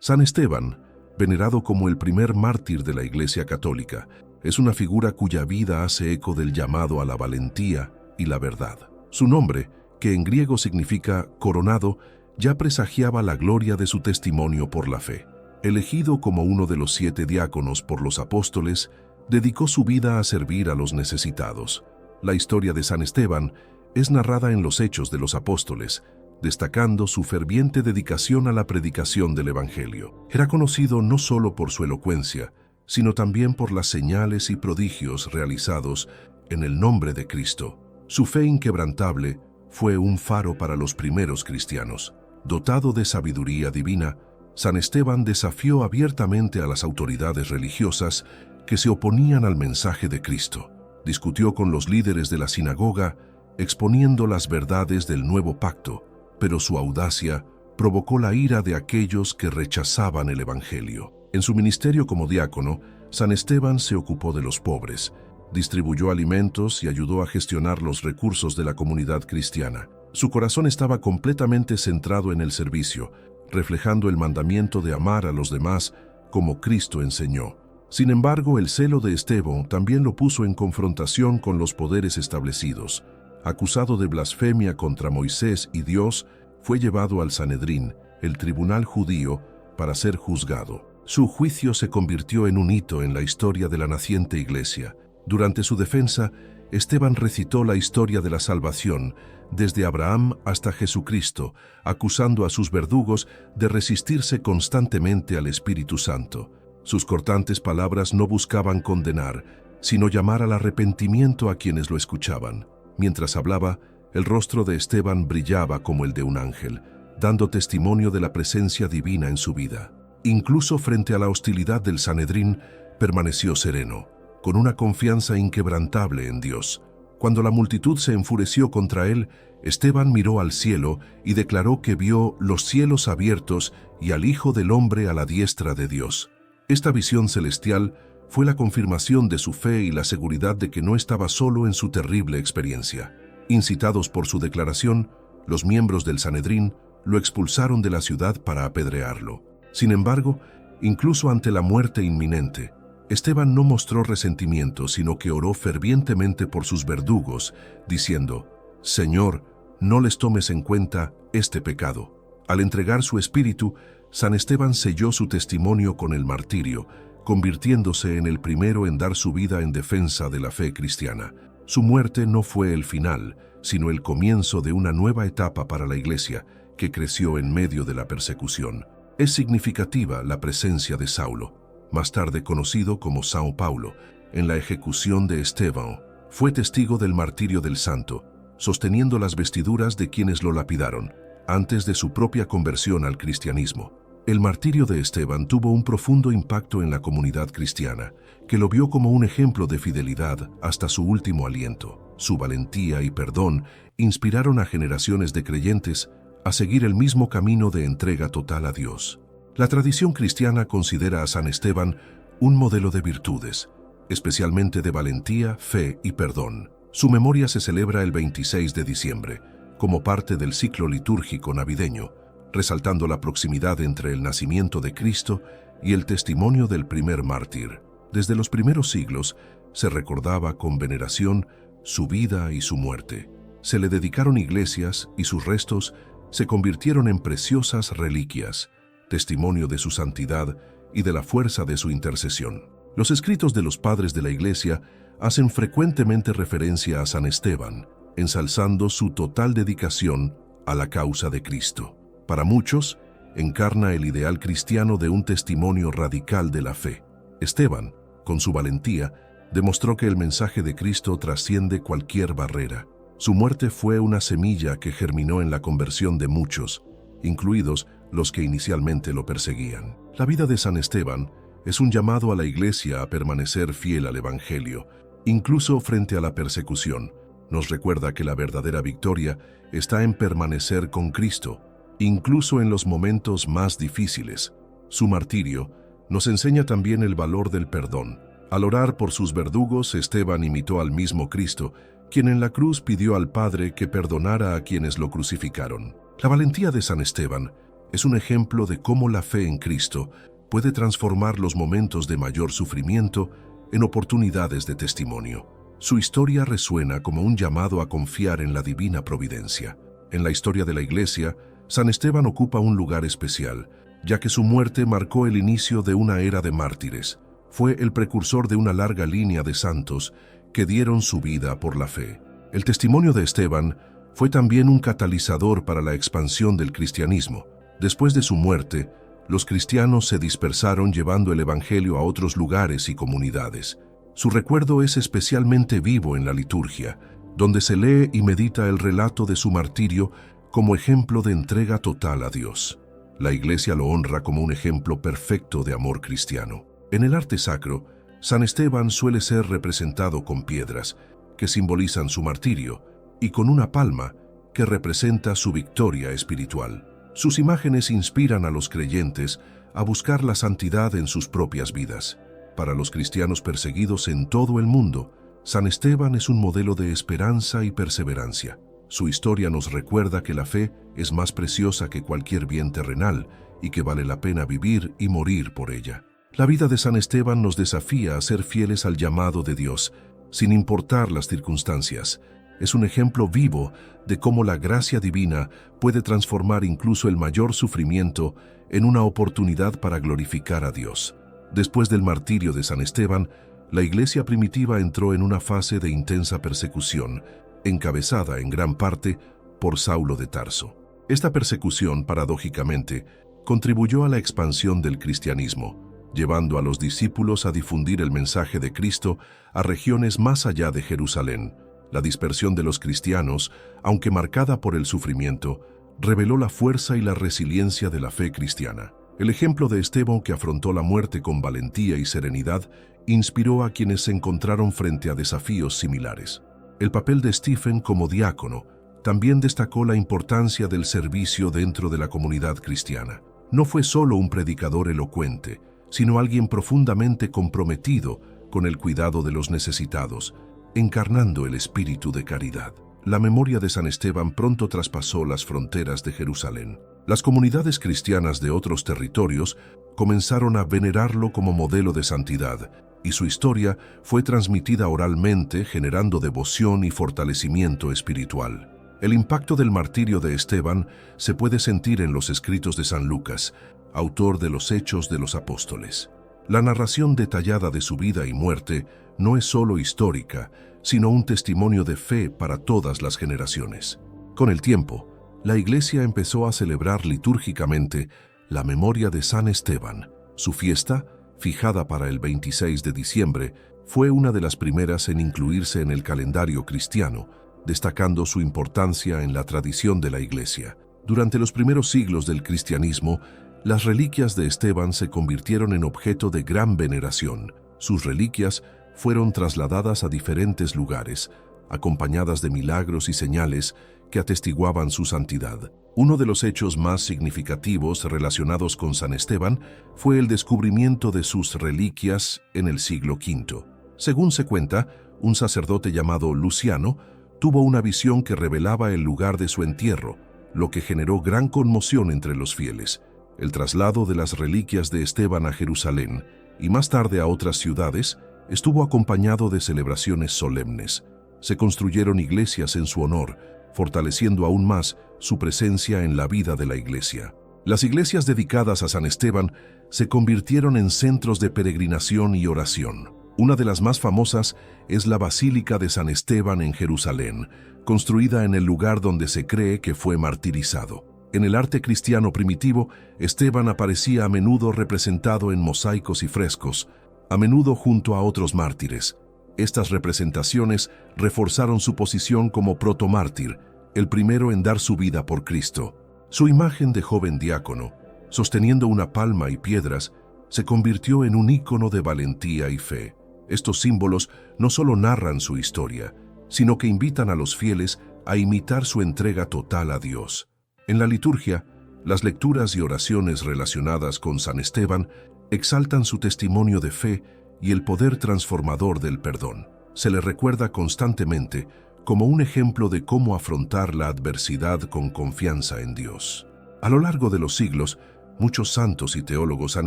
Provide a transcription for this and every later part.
San Esteban, venerado como el primer mártir de la Iglesia Católica, es una figura cuya vida hace eco del llamado a la valentía y la verdad. Su nombre, que en griego significa coronado, ya presagiaba la gloria de su testimonio por la fe. Elegido como uno de los 7 diáconos por los apóstoles, dedicó su vida a servir a los necesitados. La historia de San Esteban es narrada en los Hechos de los Apóstoles, destacando su ferviente dedicación a la predicación del Evangelio. Era conocido no solo por su elocuencia, sino también por las señales y prodigios realizados en el nombre de Cristo. Su fe inquebrantable fue un faro para los primeros cristianos. Dotado de sabiduría divina, San Esteban desafió abiertamente a las autoridades religiosas que se oponían al mensaje de Cristo. Discutió con los líderes de la sinagoga, exponiendo las verdades del nuevo pacto, pero su audacia provocó la ira de aquellos que rechazaban el Evangelio. En su ministerio como diácono, San Esteban se ocupó de los pobres, distribuyó alimentos y ayudó a gestionar los recursos de la comunidad cristiana. Su corazón estaba completamente centrado en el servicio, reflejando el mandamiento de amar a los demás como Cristo enseñó. Sin embargo, el celo de Esteban también lo puso en confrontación con los poderes establecidos. Acusado de blasfemia contra Moisés y Dios, fue llevado al Sanedrín, el tribunal judío, para ser juzgado. Su juicio se convirtió en un hito en la historia de la naciente Iglesia. Durante su defensa, Esteban recitó la historia de la salvación, desde Abraham hasta Jesucristo, acusando a sus verdugos de resistirse constantemente al Espíritu Santo. Sus cortantes palabras no buscaban condenar, sino llamar al arrepentimiento a quienes lo escuchaban. Mientras hablaba, el rostro de Esteban brillaba como el de un ángel, dando testimonio de la presencia divina en su vida. Incluso frente a la hostilidad del Sanedrín, permaneció sereno, con una confianza inquebrantable en Dios. Cuando la multitud se enfureció contra él, Esteban miró al cielo y declaró que vio los cielos abiertos y al Hijo del Hombre a la diestra de Dios. Esta visión celestial fue la confirmación de su fe y la seguridad de que no estaba solo en su terrible experiencia. Incitados por su declaración, los miembros del Sanedrín lo expulsaron de la ciudad para apedrearlo. Sin embargo, incluso ante la muerte inminente, Esteban no mostró resentimiento, sino que oró fervientemente por sus verdugos, diciendo: «Señor, no les tomes en cuenta este pecado». Al entregar su espíritu, San Esteban selló su testimonio con el martirio, convirtiéndose en el primero en dar su vida en defensa de la fe cristiana. Su muerte no fue el final, sino el comienzo de una nueva etapa para la Iglesia, que creció en medio de la persecución. Es significativa la presencia de Saulo, más tarde conocido como São Paulo, en la ejecución de Esteban. Fue testigo del martirio del santo, sosteniendo las vestiduras de quienes lo lapidaron, antes de su propia conversión al cristianismo. El martirio de Esteban tuvo un profundo impacto en la comunidad cristiana, que lo vio como un ejemplo de fidelidad hasta su último aliento. Su valentía y perdón inspiraron a generaciones de creyentes a seguir el mismo camino de entrega total a Dios. La tradición cristiana considera a San Esteban un modelo de virtudes, especialmente de valentía, fe y perdón. Su memoria se celebra el 26 de diciembre, como parte del ciclo litúrgico navideño, resaltando la proximidad entre el nacimiento de Cristo y el testimonio del primer mártir. Desde los primeros siglos se recordaba con veneración su vida y su muerte. Se le dedicaron iglesias y sus restos se convirtieron en preciosas reliquias, testimonio de su santidad y de la fuerza de su intercesión. Los escritos de los padres de la Iglesia hacen frecuentemente referencia a San Esteban, ensalzando su total dedicación a la causa de Cristo. Para muchos, encarna el ideal cristiano de un testimonio radical de la fe. Esteban, con su valentía, demostró que el mensaje de Cristo trasciende cualquier barrera. Su muerte fue una semilla que germinó en la conversión de muchos, incluidos los que inicialmente lo perseguían. La vida de San Esteban es un llamado a la Iglesia a permanecer fiel al Evangelio, incluso frente a la persecución. Nos recuerda que la verdadera victoria está en permanecer con Cristo, incluso en los momentos más difíciles. Su martirio nos enseña también el valor del perdón. Al orar por sus verdugos, Esteban imitó al mismo Cristo, quien en la cruz pidió al Padre que perdonara a quienes lo crucificaron. La valentía de San Esteban Es un ejemplo de cómo la fe en Cristo puede transformar los momentos de mayor sufrimiento en oportunidades de testimonio. Su historia resuena como un llamado a confiar en la divina providencia. En la historia de la Iglesia, San Esteban ocupa un lugar especial, ya que su muerte marcó el inicio de una era de mártires. Fue el precursor de una larga línea de santos que dieron su vida por la fe. El testimonio de Esteban fue también un catalizador para la expansión del cristianismo. Después de su muerte, los cristianos se dispersaron llevando el Evangelio a otros lugares y comunidades. Su recuerdo es especialmente vivo en la liturgia, donde se lee y medita el relato de su martirio como ejemplo de entrega total a Dios. La Iglesia lo honra como un ejemplo perfecto de amor cristiano. En el arte sacro, San Esteban suele ser representado con piedras, que simbolizan su martirio, y con una palma, que representa su victoria espiritual. Sus imágenes inspiran a los creyentes a buscar la santidad en sus propias vidas. Para los cristianos perseguidos en todo el mundo, San Esteban es un modelo de esperanza y perseverancia. Su historia nos recuerda que la fe es más preciosa que cualquier bien terrenal y que vale la pena vivir y morir por ella. La vida de San Esteban nos desafía a ser fieles al llamado de Dios, sin importar las circunstancias. Es un ejemplo vivo de cómo la gracia divina puede transformar incluso el mayor sufrimiento en una oportunidad para glorificar a Dios. Después del martirio de San Esteban, la Iglesia primitiva entró en una fase de intensa persecución, encabezada en gran parte por Saulo de Tarso. Esta persecución, paradójicamente, contribuyó a la expansión del cristianismo, llevando a los discípulos a difundir el mensaje de Cristo a regiones más allá de Jerusalén. La dispersión de los cristianos, aunque marcada por el sufrimiento, reveló la fuerza y la resiliencia de la fe cristiana. El ejemplo de Esteban, que afrontó la muerte con valentía y serenidad, inspiró a quienes se encontraron frente a desafíos similares. El papel de Stephen como diácono también destacó la importancia del servicio dentro de la comunidad cristiana. No fue solo un predicador elocuente, sino alguien profundamente comprometido con el cuidado de los necesitados, encarnando el espíritu de caridad. La memoria de San Esteban pronto traspasó las fronteras de Jerusalén. Las comunidades cristianas de otros territorios comenzaron a venerarlo como modelo de santidad, y su historia fue transmitida oralmente, generando devoción y fortalecimiento espiritual. El impacto del martirio de Esteban se puede sentir en los escritos de San Lucas, autor de los Hechos de los Apóstoles. La narración detallada de su vida y muerte no es solo histórica, sino un testimonio de fe para todas las generaciones. Con el tiempo, la Iglesia empezó a celebrar litúrgicamente la memoria de San Esteban. Su fiesta, fijada para el 26 de diciembre, fue una de las primeras en incluirse en el calendario cristiano, destacando su importancia en la tradición de la Iglesia. Durante los primeros siglos del cristianismo, las reliquias de Esteban se convirtieron en objeto de gran veneración. Sus reliquias fueron trasladadas a diferentes lugares, acompañadas de milagros y señales que atestiguaban su santidad. Uno de los hechos más significativos relacionados con San Esteban fue el descubrimiento de sus reliquias en el siglo V. Según se cuenta, un sacerdote llamado Luciano tuvo una visión que revelaba el lugar de su entierro, lo que generó gran conmoción entre los fieles. El traslado de las reliquias de Esteban a Jerusalén y más tarde a otras ciudades estuvo acompañado de celebraciones solemnes. Se construyeron iglesias en su honor, fortaleciendo aún más su presencia en la vida de la Iglesia. Las iglesias dedicadas a San Esteban se convirtieron en centros de peregrinación y oración. Una de las más famosas es la Basílica de San Esteban en Jerusalén, construida en el lugar donde se cree que fue martirizado. En el arte cristiano primitivo, Esteban aparecía a menudo representado en mosaicos y frescos, a menudo junto a otros mártires. Estas representaciones reforzaron su posición como protomártir, el primero en dar su vida por Cristo. Su imagen de joven diácono, sosteniendo una palma y piedras, se convirtió en un ícono de valentía y fe. Estos símbolos no solo narran su historia, sino que invitan a los fieles a imitar su entrega total a Dios. En la liturgia, las lecturas y oraciones relacionadas con San Esteban exaltan su testimonio de fe y el poder transformador del perdón. Se le recuerda constantemente como un ejemplo de cómo afrontar la adversidad con confianza en Dios. A lo largo de los siglos, muchos santos y teólogos han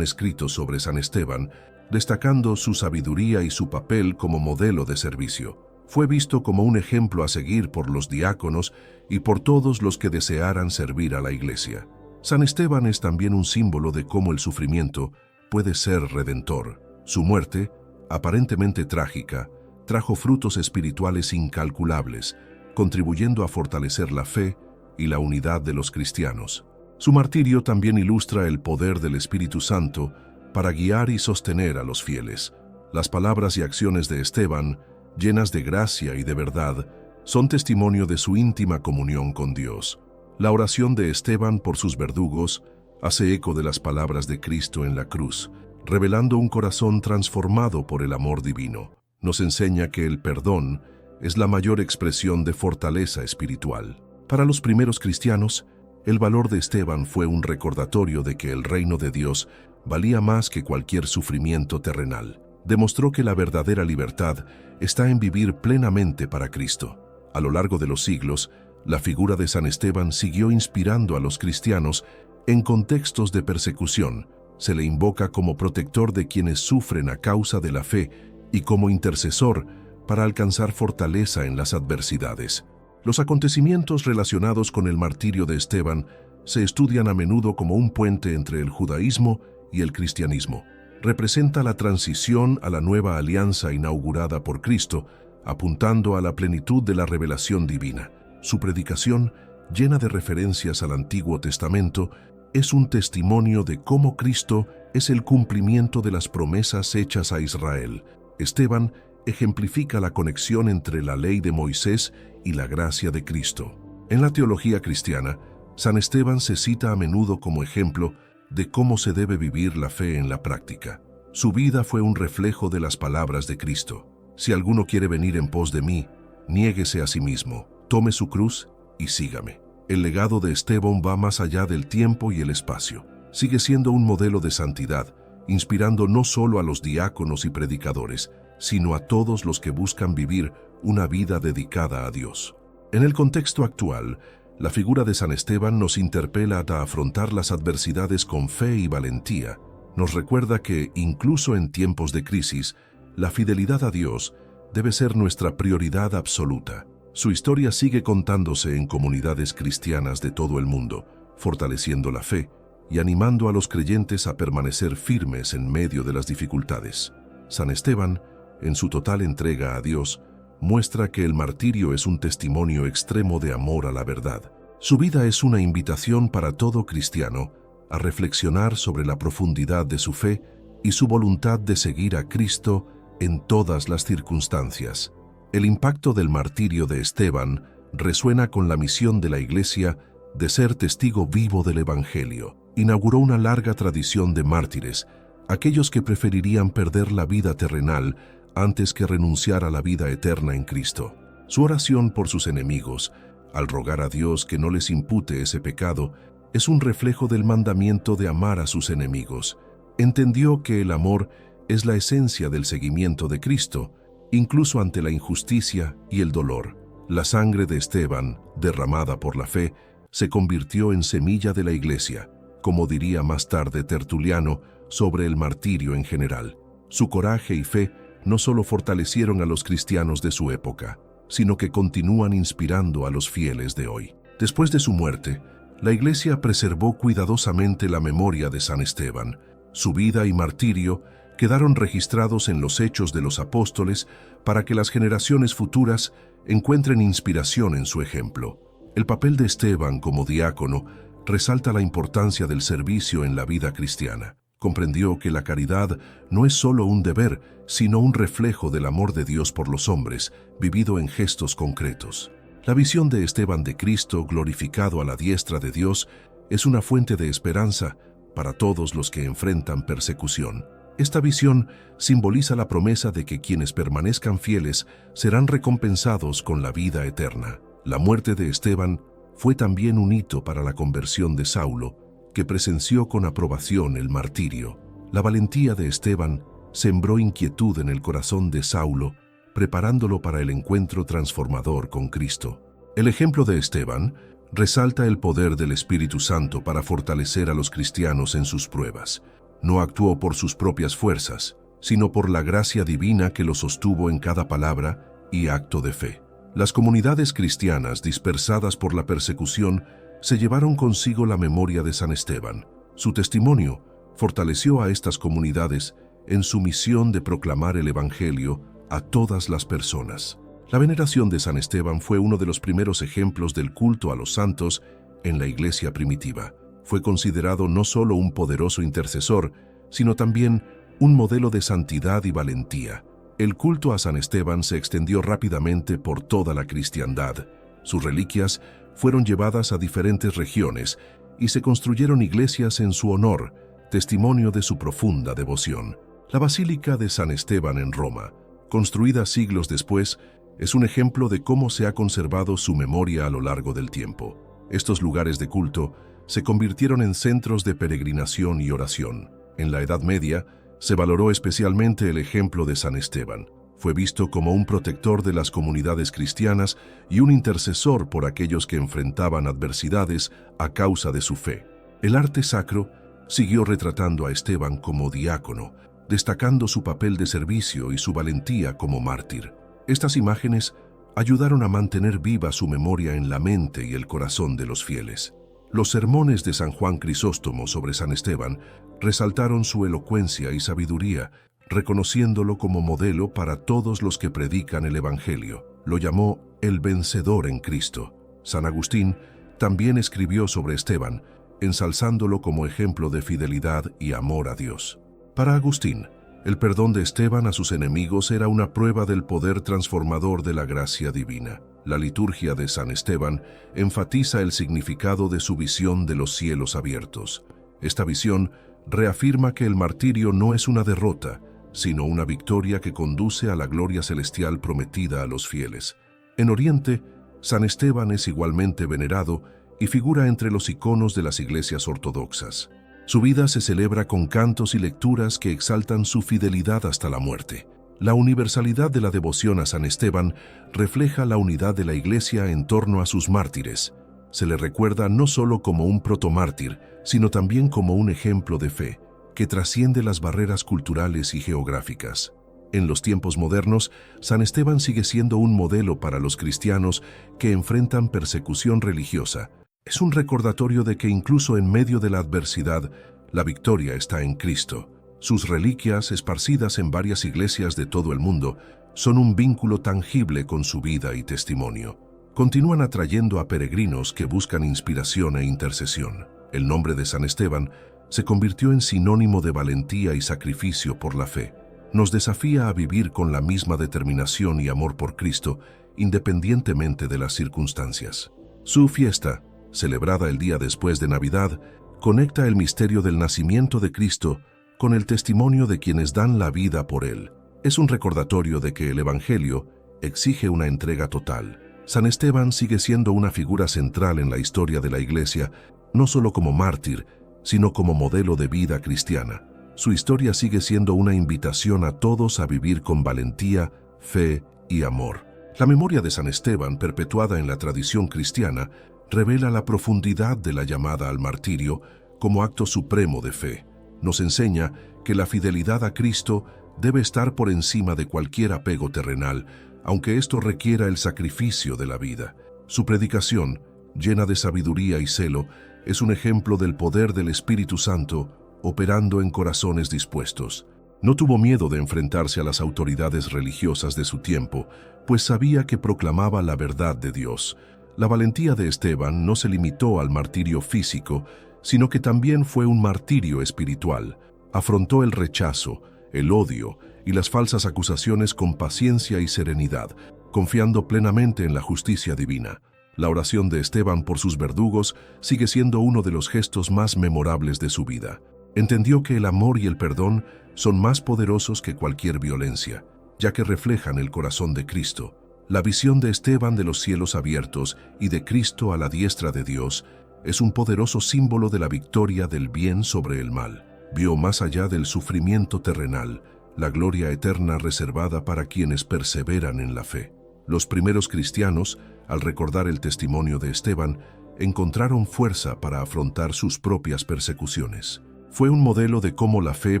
escrito sobre San Esteban, destacando su sabiduría y su papel como modelo de servicio. Fue visto como un ejemplo a seguir por los diáconos y por todos los que desearan servir a la Iglesia. San Esteban es también un símbolo de cómo el sufrimiento puede ser redentor. Su muerte, aparentemente trágica, trajo frutos espirituales incalculables, contribuyendo a fortalecer la fe y la unidad de los cristianos. Su martirio también ilustra el poder del Espíritu Santo para guiar y sostener a los fieles. Las palabras y acciones de Esteban, llenas de gracia y de verdad, son testimonio de su íntima comunión con Dios. La oración de Esteban por sus verdugos hace eco de las palabras de Cristo en la cruz, revelando un corazón transformado por el amor divino. Nos enseña que el perdón es la mayor expresión de fortaleza espiritual. Para los primeros cristianos, el valor de Esteban fue un recordatorio de que el reino de Dios valía más que cualquier sufrimiento terrenal. Demostró que la verdadera libertad está en vivir plenamente para Cristo. A lo largo de los siglos, la figura de San Esteban siguió inspirando a los cristianos en contextos de persecución. Se le invoca como protector de quienes sufren a causa de la fe y como intercesor para alcanzar fortaleza en las adversidades. Los acontecimientos relacionados con el martirio de Esteban se estudian a menudo como un puente entre el judaísmo y el cristianismo. Representa la transición a la nueva alianza inaugurada por Cristo, apuntando a la plenitud de la revelación divina. Su predicación, llena de referencias al Antiguo Testamento, es un testimonio de cómo Cristo es el cumplimiento de las promesas hechas a Israel. Esteban ejemplifica la conexión entre la ley de Moisés y la gracia de Cristo. En la teología cristiana, San Esteban se cita a menudo como ejemplo de cómo se debe vivir la fe en la práctica. Su vida fue un reflejo de las palabras de Cristo. Si alguno quiere venir en pos de mí, niéguese a sí mismo, tome su cruz y sígame. El legado de Esteban va más allá del tiempo y el espacio. Sigue siendo un modelo de santidad, inspirando no solo a los diáconos y predicadores, sino a todos los que buscan vivir una vida dedicada a Dios. En el contexto actual, la figura de San Esteban nos interpela a afrontar las adversidades con fe y valentía. Nos recuerda que, incluso en tiempos de crisis, la fidelidad a Dios debe ser nuestra prioridad absoluta. Su historia sigue contándose en comunidades cristianas de todo el mundo, fortaleciendo la fe y animando a los creyentes a permanecer firmes en medio de las dificultades. San Esteban, en su total entrega a Dios, muestra que el martirio es un testimonio extremo de amor a la verdad. Su vida es una invitación para todo cristiano a reflexionar sobre la profundidad de su fe y su voluntad de seguir a Cristo en todas las circunstancias. El impacto del martirio de Esteban resuena con la misión de la Iglesia de ser testigo vivo del Evangelio. Inauguró una larga tradición de mártires, aquellos que preferirían perder la vida terrenal antes que renunciar a la vida eterna en Cristo. Su oración por sus enemigos, al rogar a Dios que no les impute ese pecado, es un reflejo del mandamiento de amar a sus enemigos. Entendió que el amor es la esencia del seguimiento de Cristo, incluso ante la injusticia y el dolor. La sangre de Esteban, derramada por la fe, se convirtió en semilla de la Iglesia, como diría más tarde Tertuliano sobre el martirio en general. Su coraje y fe no solo fortalecieron a los cristianos de su época, sino que continúan inspirando a los fieles de hoy. Después de su muerte, la Iglesia preservó cuidadosamente la memoria de San Esteban. Su vida y martirio quedaron registrados en los Hechos de los Apóstoles para que las generaciones futuras encuentren inspiración en su ejemplo. El papel de Esteban como diácono resalta la importancia del servicio en la vida cristiana. Comprendió que la caridad no es solo un deber, sino un reflejo del amor de Dios por los hombres, vivido en gestos concretos. La visión de Esteban de Cristo, glorificado a la diestra de Dios, es una fuente de esperanza para todos los que enfrentan persecución. Esta visión simboliza la promesa de que quienes permanezcan fieles serán recompensados con la vida eterna. La muerte de Esteban fue también un hito para la conversión de Saulo, que presenció con aprobación el martirio. La valentía de Esteban sembró inquietud en el corazón de Saulo, preparándolo para el encuentro transformador con Cristo. El ejemplo de Esteban resalta el poder del Espíritu Santo para fortalecer a los cristianos en sus pruebas. No actuó por sus propias fuerzas, sino por la gracia divina que lo sostuvo en cada palabra y acto de fe. Las comunidades cristianas dispersadas por la persecución se llevaron consigo la memoria de San Esteban. Su testimonio fortaleció a estas comunidades en su misión de proclamar el Evangelio a todas las personas. La veneración de San Esteban fue uno de los primeros ejemplos del culto a los santos en la iglesia primitiva. Fue considerado no solo un poderoso intercesor, sino también un modelo de santidad y valentía. El culto a San Esteban se extendió rápidamente por toda la cristiandad. Sus reliquias fueron llevadas a diferentes regiones y se construyeron iglesias en su honor, testimonio de su profunda devoción. La Basílica de San Esteban en Roma, construida siglos después, es un ejemplo de cómo se ha conservado su memoria a lo largo del tiempo. Estos lugares de culto se convirtieron en centros de peregrinación y oración. En la Edad Media, se valoró especialmente el ejemplo de San Esteban. Fue visto como un protector de las comunidades cristianas y un intercesor por aquellos que enfrentaban adversidades a causa de su fe. El arte sacro siguió retratando a Esteban como diácono, destacando su papel de servicio y su valentía como mártir. Estas imágenes ayudaron a mantener viva su memoria en la mente y el corazón de los fieles. Los sermones de San Juan Crisóstomo sobre San Esteban resaltaron su elocuencia y sabiduría, reconociéndolo como modelo para todos los que predican el Evangelio. Lo llamó el vencedor en Cristo. San Agustín también escribió sobre Esteban, ensalzándolo como ejemplo de fidelidad y amor a Dios. Para Agustín, el perdón de Esteban a sus enemigos era una prueba del poder transformador de la gracia divina. La liturgia de San Esteban enfatiza el significado de su visión de los cielos abiertos. Esta visión reafirma que el martirio no es una derrota, sino una victoria que conduce a la gloria celestial prometida a los fieles. En Oriente, San Esteban es igualmente venerado y figura entre los iconos de las iglesias ortodoxas. Su vida se celebra con cantos y lecturas que exaltan su fidelidad hasta la muerte. La universalidad de la devoción a San Esteban refleja la unidad de la Iglesia en torno a sus mártires. Se le recuerda no solo como un protomártir, sino también como un ejemplo de fe, que trasciende las barreras culturales y geográficas. En los tiempos modernos, San Esteban sigue siendo un modelo para los cristianos que enfrentan persecución religiosa. Es un recordatorio de que incluso en medio de la adversidad, la victoria está en Cristo. Sus reliquias, esparcidas en varias iglesias de todo el mundo, son un vínculo tangible con su vida y testimonio. Continúan atrayendo a peregrinos que buscan inspiración e intercesión. El nombre de San Esteban se convirtió en sinónimo de valentía y sacrificio por la fe. Nos desafía a vivir con la misma determinación y amor por Cristo, independientemente de las circunstancias. Su fiesta, celebrada el día después de Navidad, conecta el misterio del nacimiento de Cristo con el testimonio de quienes dan la vida por Él. Es un recordatorio de que el Evangelio exige una entrega total. San Esteban sigue siendo una figura central en la historia de la Iglesia, no solo como mártir, sino como modelo de vida cristiana. Su historia sigue siendo una invitación a todos a vivir con valentía, fe y amor. La memoria de San Esteban, perpetuada en la tradición cristiana, revela la profundidad de la llamada al martirio como acto supremo de fe. Nos enseña que la fidelidad a Cristo debe estar por encima de cualquier apego terrenal, aunque esto requiera el sacrificio de la vida. Su predicación, llena de sabiduría y celo, es un ejemplo del poder del Espíritu Santo operando en corazones dispuestos. No tuvo miedo de enfrentarse a las autoridades religiosas de su tiempo, pues sabía que proclamaba la verdad de Dios. La valentía de Esteban no se limitó al martirio físico, sino que también fue un martirio espiritual. Afrontó el rechazo, el odio y las falsas acusaciones con paciencia y serenidad, confiando plenamente en la justicia divina. La oración de Esteban por sus verdugos sigue siendo uno de los gestos más memorables de su vida. Entendió que el amor y el perdón son más poderosos que cualquier violencia, ya que reflejan el corazón de Cristo. La visión de Esteban de los cielos abiertos y de Cristo a la diestra de Dios es un poderoso símbolo de la victoria del bien sobre el mal. Vio más allá del sufrimiento terrenal, la gloria eterna reservada para quienes perseveran en la fe. Los primeros cristianos, al recordar el testimonio de Esteban, encontraron fuerza para afrontar sus propias persecuciones. Fue un modelo de cómo la fe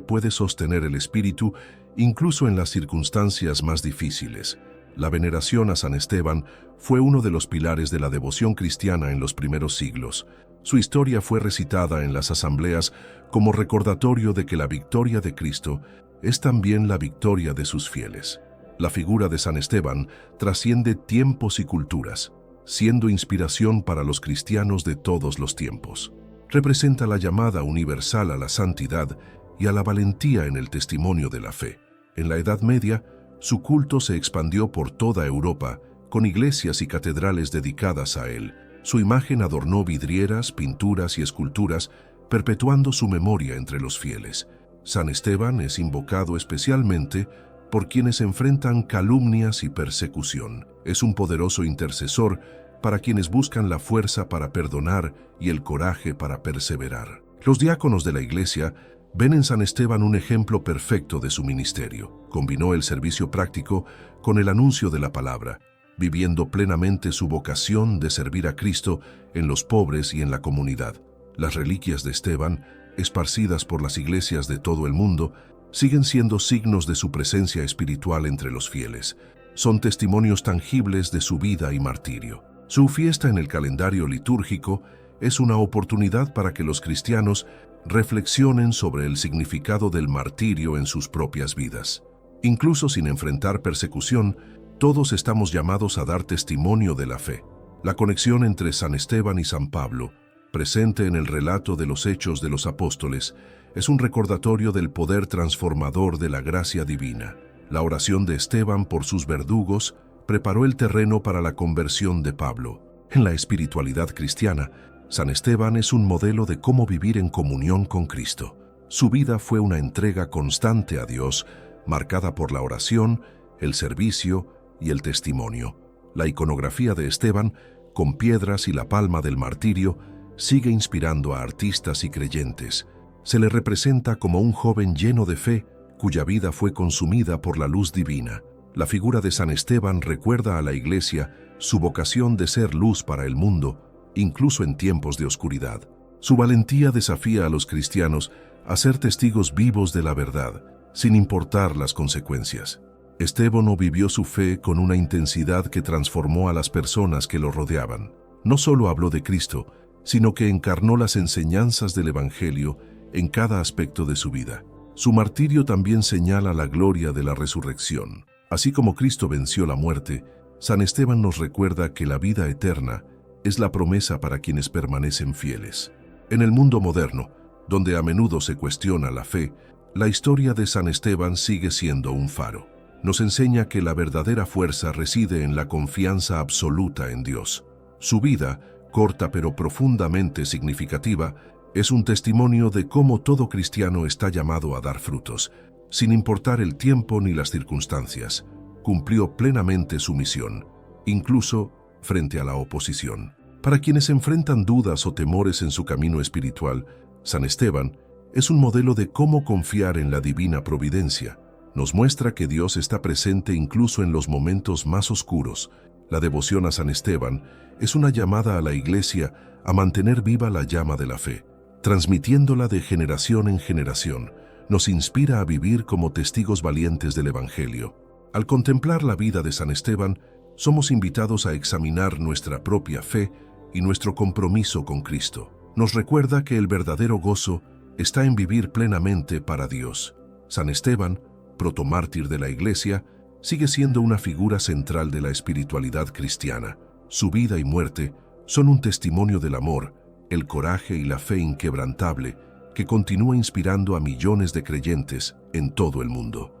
puede sostener el espíritu incluso en las circunstancias más difíciles. La veneración a San Esteban fue uno de los pilares de la devoción cristiana en los primeros siglos. Su historia fue recitada en las asambleas como recordatorio de que la victoria de Cristo es también la victoria de sus fieles. La figura de San Esteban trasciende tiempos y culturas, siendo inspiración para los cristianos de todos los tiempos. Representa la llamada universal a la santidad y a la valentía en el testimonio de la fe. En la Edad Media, su culto se expandió por toda Europa, con iglesias y catedrales dedicadas a él. Su imagen adornó vidrieras, pinturas y esculturas, perpetuando su memoria entre los fieles. San Esteban es invocado especialmente por quienes enfrentan calumnias y persecución. Es un poderoso intercesor para quienes buscan la fuerza para perdonar y el coraje para perseverar. Los diáconos de la Iglesia ven en San Esteban un ejemplo perfecto de su ministerio. Combinó el servicio práctico con el anuncio de la palabra, viviendo plenamente su vocación de servir a Cristo en los pobres y en la comunidad. Las reliquias de Esteban, esparcidas por las iglesias de todo el mundo, siguen siendo signos de su presencia espiritual entre los fieles. Son testimonios tangibles de su vida y martirio. Su fiesta en el calendario litúrgico es una oportunidad para que los cristianos reflexionen sobre el significado del martirio en sus propias vidas. Incluso sin enfrentar persecución, todos estamos llamados a dar testimonio de la fe. La conexión entre San Esteban y San Pablo, presente en el relato de los Hechos de los Apóstoles, es un recordatorio del poder transformador de la gracia divina. La oración de Esteban por sus verdugos preparó el terreno para la conversión de Pablo. En la espiritualidad cristiana, San Esteban es un modelo de cómo vivir en comunión con Cristo. Su vida fue una entrega constante a Dios, marcada por la oración, el servicio y el testimonio. La iconografía de Esteban, con piedras y la palma del martirio, sigue inspirando a artistas y creyentes. Se le representa como un joven lleno de fe, cuya vida fue consumida por la luz divina. La figura de San Esteban recuerda a la Iglesia su vocación de ser luz para el mundo, incluso en tiempos de oscuridad. Su valentía desafía a los cristianos a ser testigos vivos de la verdad, sin importar las consecuencias. Esteban vivió su fe con una intensidad que transformó a las personas que lo rodeaban. No solo habló de Cristo, sino que encarnó las enseñanzas del Evangelio en cada aspecto de su vida. Su martirio también señala la gloria de la resurrección. Así como Cristo venció la muerte, San Esteban nos recuerda que la vida eterna es la promesa para quienes permanecen fieles. En el mundo moderno, donde a menudo se cuestiona la fe, la historia de San Esteban sigue siendo un faro. Nos enseña que la verdadera fuerza reside en la confianza absoluta en Dios. Su vida, corta pero profundamente significativa, es un testimonio de cómo todo cristiano está llamado a dar frutos. Sin importar el tiempo ni las circunstancias, cumplió plenamente su misión, incluso frente a la oposición. Para quienes enfrentan dudas o temores en su camino espiritual, San Esteban es un modelo de cómo confiar en la divina providencia. Nos muestra que Dios está presente incluso en los momentos más oscuros. La devoción a San Esteban es una llamada a la Iglesia a mantener viva la llama de la fe, transmitiéndola de generación en generación. Nos inspira a vivir como testigos valientes del Evangelio. Al contemplar la vida de San Esteban, somos invitados a examinar nuestra propia fe y nuestro compromiso con Cristo. Nos recuerda que el verdadero gozo está en vivir plenamente para Dios. San Esteban, protomártir de la Iglesia, sigue siendo una figura central de la espiritualidad cristiana. Su vida y muerte son un testimonio del amor, el coraje y la fe inquebrantable que continúa inspirando a millones de creyentes en todo el mundo.